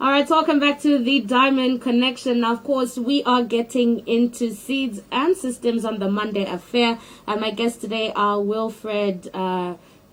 All right, welcome back to the Diamond Connection. Now, of course, we are getting into seeds and systems on the Monday affair. And my guests today are Wilfred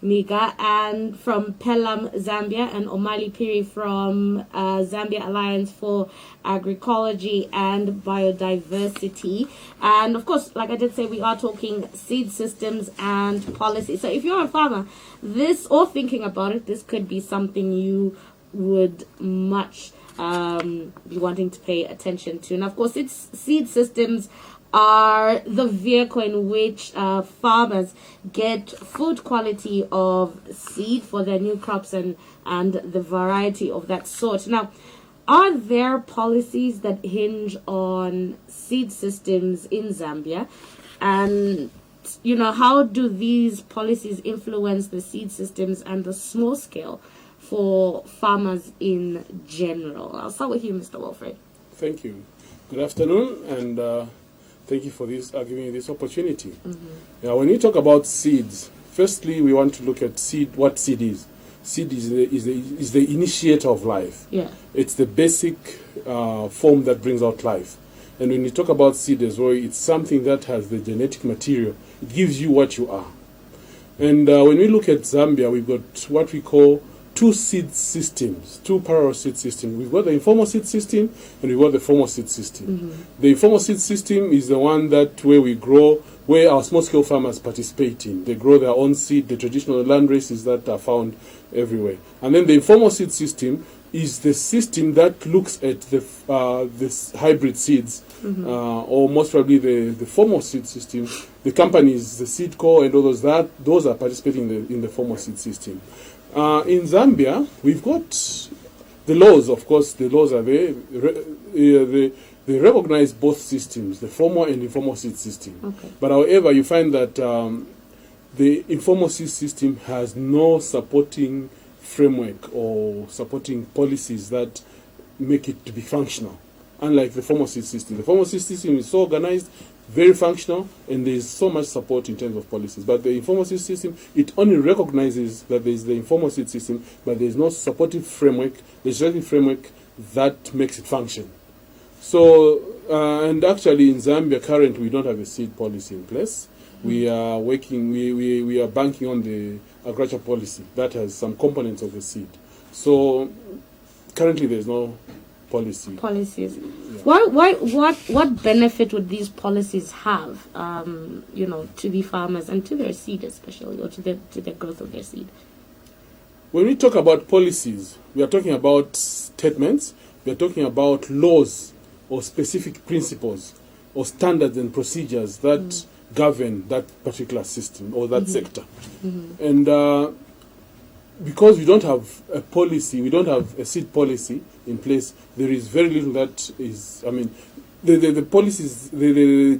Miga and from PELUM Zambia and Omali Phiri from Zambia Alliance for Agroecology and Biodiversity. And of course, like I did say, we are talking seed systems and policy. So if you're a farmer, this, or thinking about it, this could be something you would much be wanting to pay attention to. And of course, seed systems are the vehicle in which farmers get food quality of seed for their new crops and the variety of that sort. Now, are there policies that hinge on seed systems in Zambia? And, you know, how do these policies influence the seed systems and the small scale for farmers in general? I'll start with you, Mr. Wilfred. Thank you. Good afternoon, and thank you for this giving me this opportunity. Mm-hmm. When we talk about seeds, firstly we want to look at seed. What seed is? Seed is the initiator of life. Yeah. It's the basic form that brings out life. And when you talk about seed as well, it's something that has the genetic material. It gives you what you are. And when we look at Zambia, we've got what we call two seed systems, two parallel seed systems. We've got the informal seed system and we've got the formal seed system. Mm-hmm. The informal seed system is the one that where we grow, where our small-scale farmers participate in. They grow their own seed, the traditional land races that are found everywhere. And then the informal seed system is the system that looks at the hybrid seeds, mm-hmm. Or most probably the formal seed system. The companies, the seed co and all those are participating in the formal seed system. In Zambia, we've got the laws. Of course, the laws are there. They recognize both systems, the formal and informal seed system. Okay. But however, you find that the informal seed system has no supporting framework or supporting policies that make it to be functional, unlike the formal seed system. The formal seed system is so organized, very functional, and there is so much support in terms of policies. But the informal seed system, it only recognizes that there is the informal seed system, but there is no supportive framework, legislative framework that makes it function. So, and actually in Zambia currently we don't have a seed policy in place. We are working, we are banking on the agriculture policy that has some components of the seed. So currently there is no policies. Yeah. What benefit would these policies have, to the farmers and to their seed especially, or to the growth of their seed? When we talk about policies, we are talking about statements, we are talking about laws or specific principles or standards and procedures that govern that particular system or that sector. Mm-hmm. And because we don't have a policy, we don't have a seed policy in place, there is very little that is, the policies, the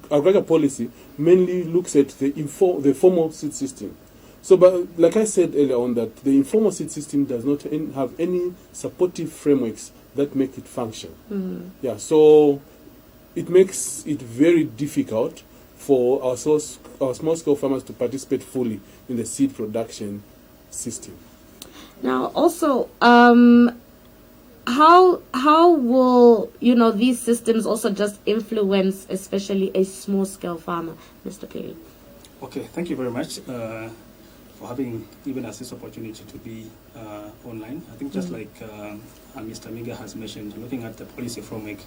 agriculture policy mainly looks at the formal seed system. So, but like I said earlier on, that the informal seed system does not have any supportive frameworks that make it function. Mm-hmm. Yeah, so it makes it very difficult for our small-scale farmers to participate fully in the seed production system. Now, also, how will these systems also just influence, especially a small-scale farmer, Mr. Phiri? Okay, thank you very much for having given us this opportunity to be online. I think just like Mr. Miga has mentioned, looking at the policy framework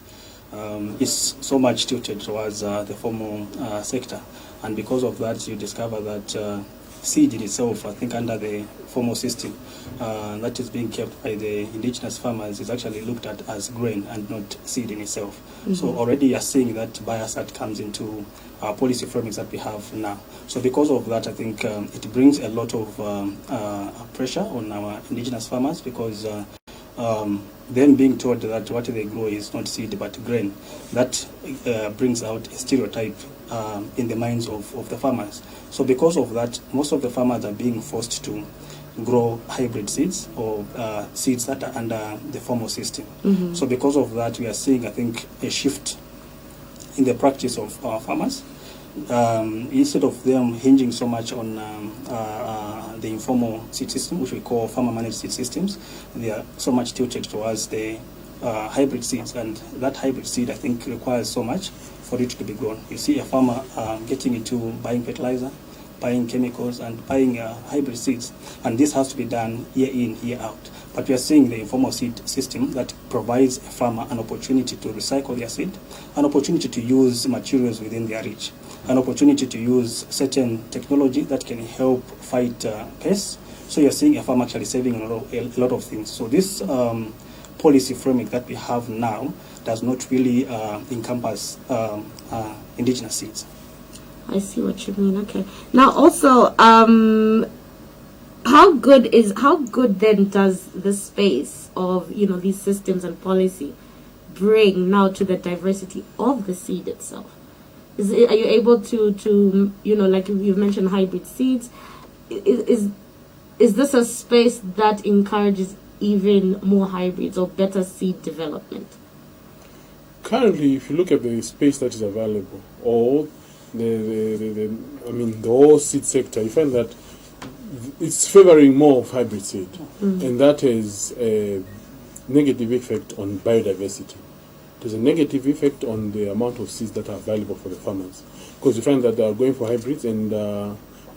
is so much tilted towards the formal sector, and because of that, you discover that seed in itself, I think under the formal system that is being kept by the indigenous farmers, is actually looked at as grain and not seed in itself. Mm-hmm. So already you're seeing that bias that comes into our policy frameworks that we have now. So because of that, I think it brings a lot of pressure on our indigenous farmers, because them being told that what they grow is not seed but grain, that brings out a stereotype in the minds of the farmers. So because of that, most of the farmers are being forced to grow hybrid seeds or seeds that are under the formal system. Mm-hmm. So because of that, we are seeing, I think, a shift in the practice of our farmers. instead of them hinging so much on the informal seed system, which we call farmer-managed seed systems, they are so much tilted towards the hybrid seeds, and that hybrid seed, I think, requires so much for it to be grown. You see a farmer getting into buying fertilizer, buying chemicals, and buying hybrid seeds, and this has to be done year in, year out. But we are seeing the informal seed system that provides a farmer an opportunity to recycle their seed, an opportunity to use materials within their reach, an opportunity to use certain technology that can help fight pests. So you're seeing a farmer actually saving a lot of things. So this policy framework that we have now does not really encompass indigenous seeds. I see what you mean. Okay. Now, also, how good then does the space of these systems and policy bring now to the diversity of the seed itself? Are you able to like you've mentioned hybrid seeds? Is this a space that encourages even more hybrids or better seed development? Currently, if you look at the space that is available, or the whole seed sector, you find that it's favoring more of hybrid seed, and that has a negative effect on biodiversity. There's a negative effect on the amount of seeds that are available for the farmers, because you find that they are going for hybrids, and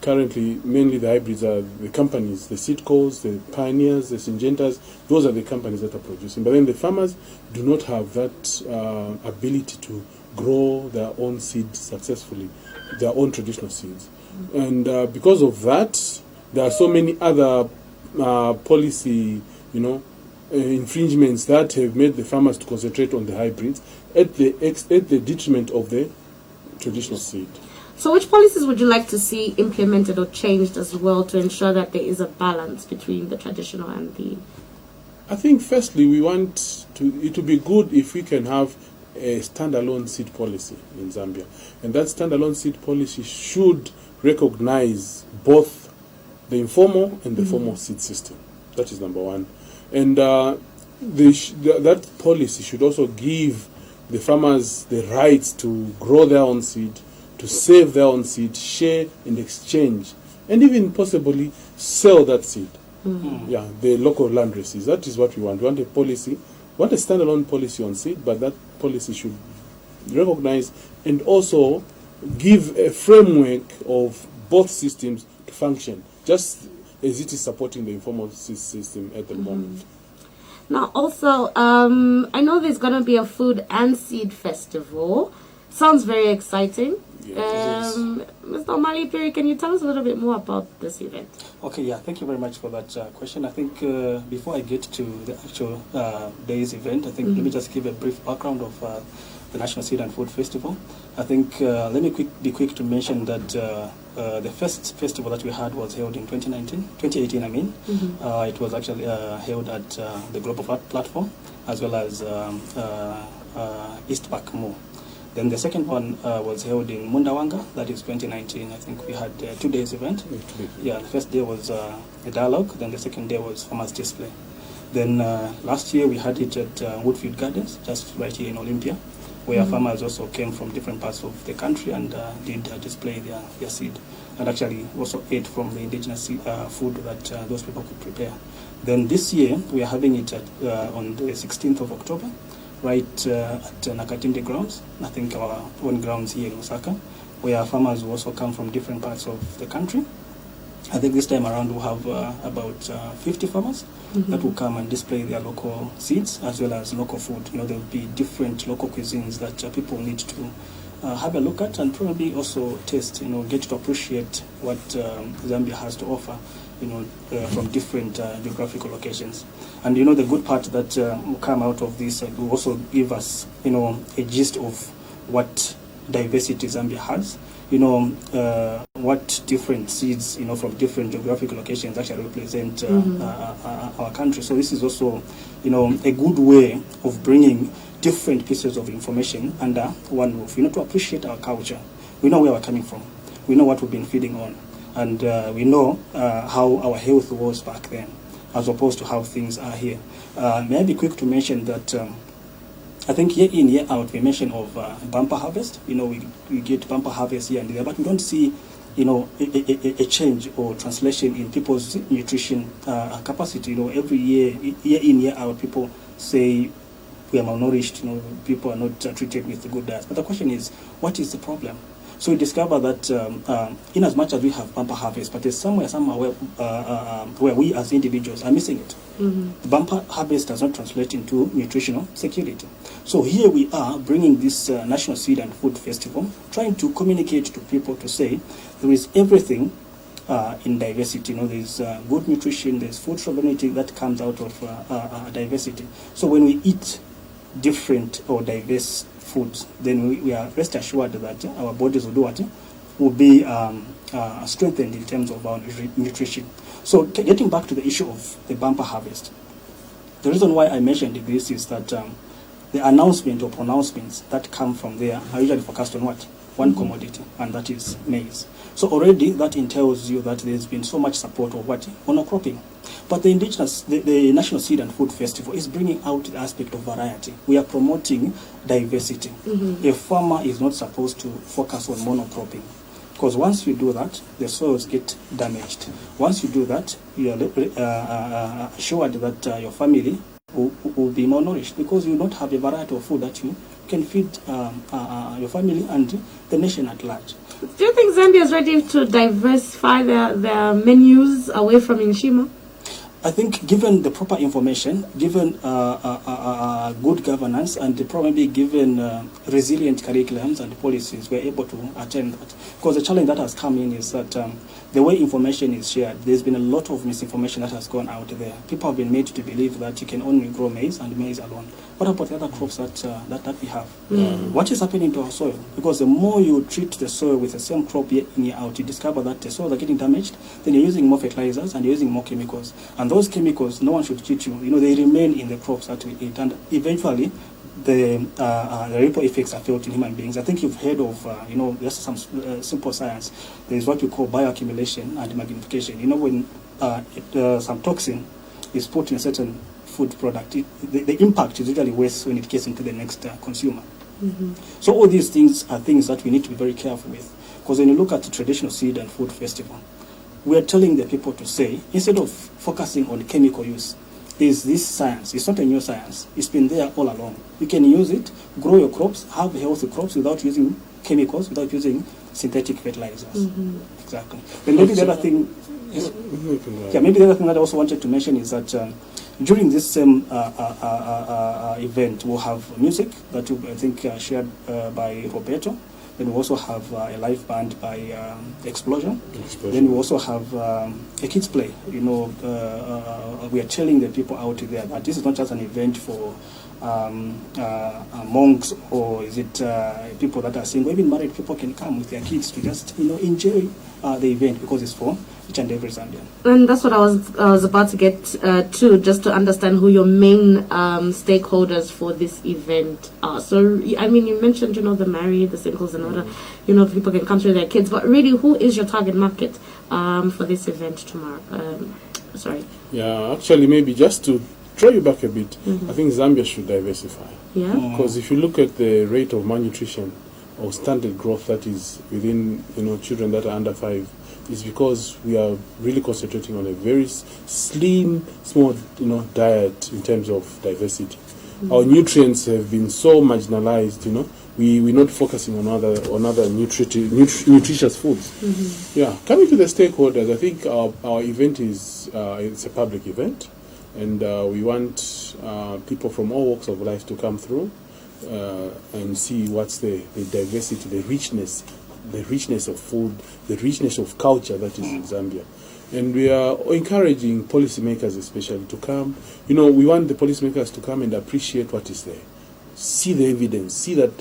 currently mainly the hybrids are the companies, the seed coals, the pioneers, the syngentas. Those are the companies that are producing, but then the farmers do not have that ability to grow their own seeds successfully, their own traditional seeds. And because of that, there are so many other policy, infringements that have made the farmers to concentrate on the hybrids at the detriment of the traditional seed. So which policies would you like to see implemented or changed as well to ensure that there is a balance between the traditional and the... I think firstly we want it to be good if we can have a standalone seed policy in Zambia. And that standalone seed policy should recognize both the informal and the formal seed system. That is number one. And that policy should also give the farmers the rights to grow their own seed, to save their own seed, share and exchange, and even possibly sell that seed. Yeah, the local land races. That is what we want. We want a policy, a standalone policy on seed, but that policy should recognize and also give a framework of both systems to function, just as it is supporting the informal system at the moment. Now, also, I know there's going to be a food and seed festival. Sounds very exciting. Yes, Mr. Omali Phiri, can you tell us a little bit more about this event? Okay, yeah, thank you very much for that question. I think before I get to the actual day's event, I think let me just give a brief background of the National Seed and Food Festival. I think let me be quick to mention that the first festival that we had was held in 2018, I mean. It was actually held at the Global Platform, as well as East Park Mall. Then the second one was held in Mundawanga, that is 2019. I think we had a 2 days event. Yeah, the first day was a dialogue, then the second day was farmers display. Then last year we had it at Woodfield Gardens, just right here in Olympia, where farmers also came from different parts of the country and did display their seed, and actually also ate from the indigenous food that those people could prepare. Then this year we are having it on the 16th of October, right at Nakatindi grounds, I think our own grounds here in Osaka, where farmers will also come from different parts of the country. I think this time around we'll have about 50 farmers that will come and display their local seeds as well as local food. There will be different local cuisines that people need to have a look at and probably also taste, get to appreciate what Zambia has to offer, from different geographical locations. And the good part that will come out of this will also give us, a gist of what diversity Zambia has, what different seeds, from different geographical locations actually represent our country. So this is also, a good way of bringing different pieces of information under one roof, to appreciate our culture. We know where we're coming from. We know what we've been feeding on. And we know how our health was back then, as opposed to how things are here. May I be quick to mention that I think year in, year out, we mention of bumper harvest. We get bumper harvest here and there, but we don't see, a change or translation in people's nutrition capacity. Every year in, year out, people say we are malnourished. People are not treated with good diet. But the question is, what is the problem? So we discover that in as much as we have bumper harvest, but there's somewhere where we as individuals are missing it. The bumper harvest does not translate into nutritional security. So here we are bringing this National Seed and Food Festival, trying to communicate to people to say there is everything in diversity. There's good nutrition, there's food sovereignty that comes out of diversity. So when we eat different or diverse foods, then we are rest assured that our bodies will do what? Will be strengthened in terms of our nutrition. So getting back to the issue of the bumper harvest, the reason why I mentioned this is that the announcement or pronouncements that come from there are usually focused on what? One commodity, and that is maize. So already that entails you that there's been so much support of what? Monocropping. But the National Seed and Food Festival is bringing out the aspect of variety. We are promoting diversity. A farmer is not supposed to focus on monocropping, because once you do that, the soils get damaged. Once you do that, you are assured that your family will be malnourished, because you don't have a variety of food that you can feed your family and the nation at large. Do you think Zambia is ready to diversify their menus away from Nshima? I think given the proper information, given good governance, and probably given resilient curriculums and policies, we're able to attend that. Because the challenge that has come in is that the way information is shared, there's been a lot of misinformation that has gone out there. People have been made to believe that you can only grow maize and maize alone. What about the other crops that we have? What is happening to our soil? Because the more you treat the soil with the same crop year in, year out, you discover that the soils are getting damaged. Then you're using more fertilizers and you're using more chemicals. And those chemicals, no one should cheat you. They remain in the crops that we eat. And eventually, the ripple effects are felt in human beings. I think you've heard of, just some simple science. There is what we call bioaccumulation and magnification. When some toxin is put in a certain food product, the impact is usually worse when it gets into the next consumer. So all these things are things that we need to be very careful with. Because when you look at the traditional seed and food festival, we are telling the people to say, instead of focusing on chemical use, is this science. It's not a new science. It's been there all along. You can use it, grow your crops, have healthy crops without using chemicals, without using synthetic fertilizers. Exactly. And maybe the other thing, maybe the other thing that I also wanted to mention is that during this same event, we'll have music that will, I think, shared by Roberto. Then we also have a live band by Explosion. Then we also have a kids play. We are telling the people out there that this is not just an event for monks, or is it people that are single. Even married people can come with their kids to just enjoy the event, because it's for each and every Zambian. And that's what I was about to get to, just to understand who your main stakeholders for this event are. So I mean, you mentioned the married, the singles, and other people can come through their kids, but really, who is your target market for this event tomorrow? Actually, maybe just to draw you back a bit, I think Zambia should diversify. Because if you look at the rate of malnutrition or stunted growth that is within children that are under 5, is because we are really concentrating on a very slim, small diet in terms of diversity. Our nutrients have been so marginalized. We're not focusing on other nutritious foods. Coming to the stakeholders, I think our event is it's a public event. And we want people from all walks of life to come through and see what's the diversity, the richness of food, the richness of culture that is in Zambia. And we are encouraging policymakers especially to come. We want the policymakers to come and appreciate what is there. See the evidence, see that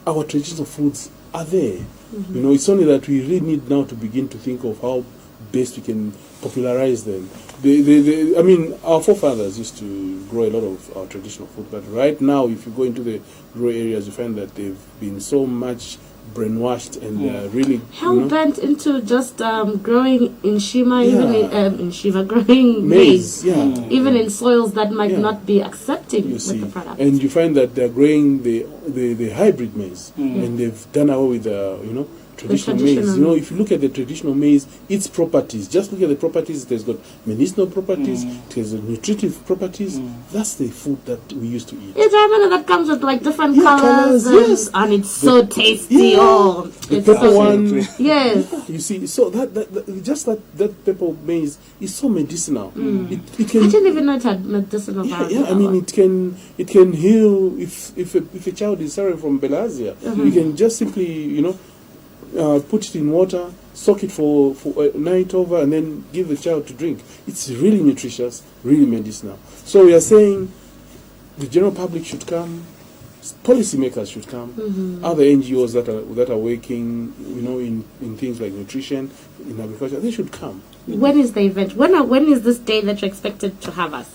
our traditional foods are there. It's only that we really need now to begin to think of how best we can popularize them. I mean, our forefathers used to grow a lot of our traditional food, but right now, if you go into the rural areas, you find that they've been so much brainwashed and they're really hell-bent into just growing in Shima, even in Shima, growing maize, even in soils that might not be accepting with the product. And you find that they're growing the hybrid maize, and they've done away with the traditional maize. If you look at the traditional maize, its properties, just look at the properties. It has got medicinal properties, it has nutritive properties. That's the food that we used to eat. It's that comes with like different colors, and it's so tasty. The pepper one. Yes. You see, so that pepper maize is so medicinal. It can, I didn't even know it had medicinal value. I mean, it can heal if a child is suffering from bilharzia. You can just simply put it in water, soak it for a night over, and then give the child to drink. It's really nutritious, really medicinal. So we are saying the general public should come, policymakers should come, other NGOs that are working, in things like nutrition, in agriculture, they should come. When is the event? When is this day that you're expected to have us?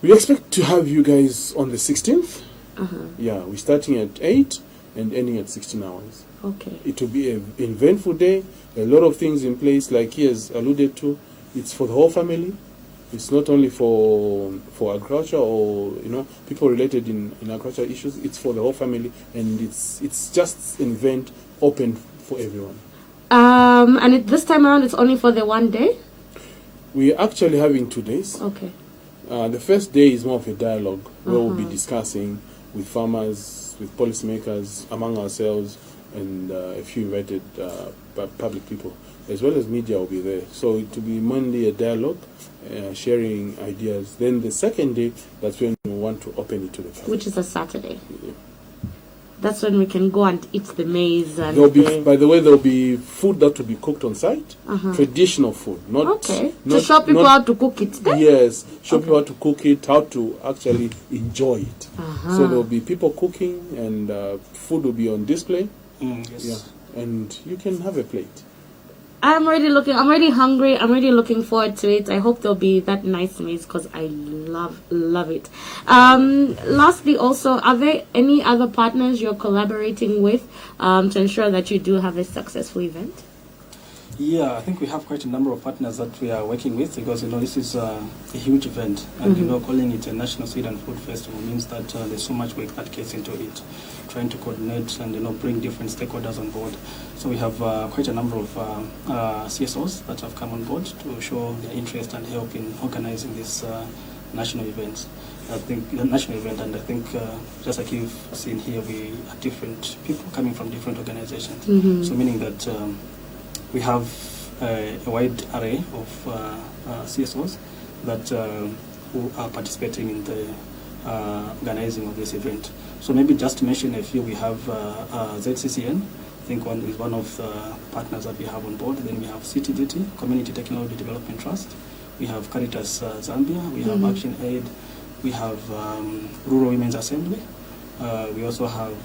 We expect to have you guys on the 16th. Yeah, we're starting at 8 and ending at 16 hours. Okay. It will be an eventful day. A lot of things in place, like he has alluded to. It's for the whole family. It's not only for agriculture or people related in agriculture issues. It's for the whole family, and it's just an event open for everyone. And this time around, it's only for the one day. We're actually having 2 days. Okay. The first day is more of a dialogue where we'll be discussing with farmers, with policymakers, among ourselves, and a few invited public people, as well as media will be there. So it will be Monday a dialogue, sharing ideas. Then the second day, that's when we want to open it to the public. Which is a Saturday. Yeah. That's when we can go and eat the maize. And by the way, there will be food that will be cooked on site, traditional food. To show people how to cook it. Yes, show people how to cook it, how to actually enjoy it. So there will be people cooking, and food will be on display. Yes. Yeah, and you can have a plate. I'm already hungry. I'm already looking forward to it. I hope there'll be that nice maize because I love it. Lastly, also, are there any other partners you're collaborating with to ensure that you do have a successful event? Yeah, I think we have quite a number of partners that we are working with because this is a huge event, and calling it a National Seed and Food Festival means that there's so much work that gets into it, trying to coordinate and bring different stakeholders on board. So we have quite a number of CSOs that have come on board to show their interest and help in organizing this national events. I think the national event, and I think just like you've seen here, we are different people coming from different organizations. So meaning that we have a wide array of CSOs that who are participating in the organizing of this event. So maybe just to mention a few, we have ZCCN. I think one of the partners that we have on board. Then we have CTDT, Community Technology Development Trust. We have Caritas Zambia. We have Action Aid. We have Rural Women's Assembly. We also have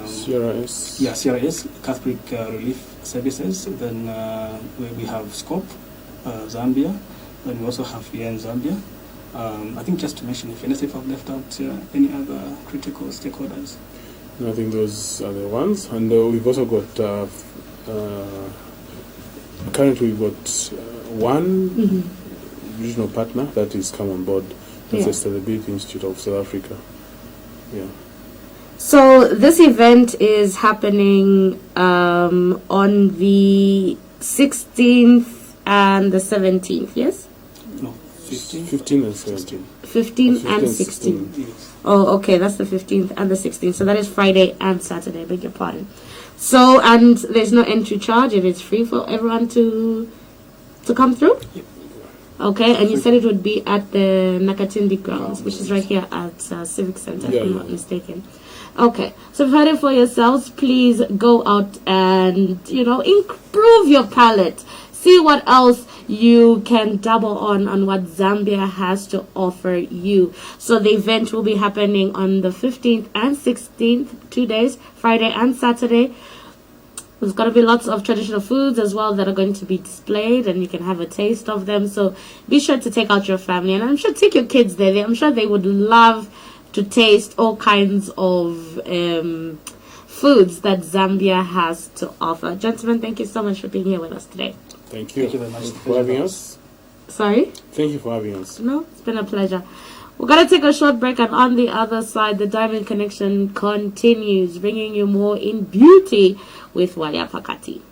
CRS. Yeah, CRS, Catholic Relief Services. Then we have SCOPE, Zambia. Then we also have PELUM Zambia. I think just to mention, if I've left out any other critical stakeholders. I think those are the ones. And we've also got, currently we've got one regional partner that is come on board. That's the Sustainability Institute of South Africa. Yeah. So this event is happening on the 16th and the 17th, yes? No, 15th. 15 and 17. 15 and 16. Yes. Oh, okay, that's the 15th and the 16th. So that is Friday and Saturday, beg your pardon. So, and there's no entry charge. It is free for everyone to come through? Yep. Okay, and you said it would be at the Nakatindi grounds, which is right here at Civic Center, if I'm not mistaken. Okay, so if you heard it for yourselves, please go out and, improve your palate. See what else you can double on what Zambia has to offer you. So the event will be happening on the 15th and 16th, 2 days, Friday and Saturday. There's going to be lots of traditional foods as well that are going to be displayed, and you can have a taste of them. So be sure to take out your family, and I'm sure take your kids there. I'm sure they would love to taste all kinds of foods that Zambia has to offer. Gentlemen, thank you so much for being here with us today. Thank you. Thank you very much for having us. Sorry? Thank you for having us. No, it's been a pleasure. We're going to take a short break, and on the other side, the Diamond Connection continues, bringing you more in beauty with Walia Pakati.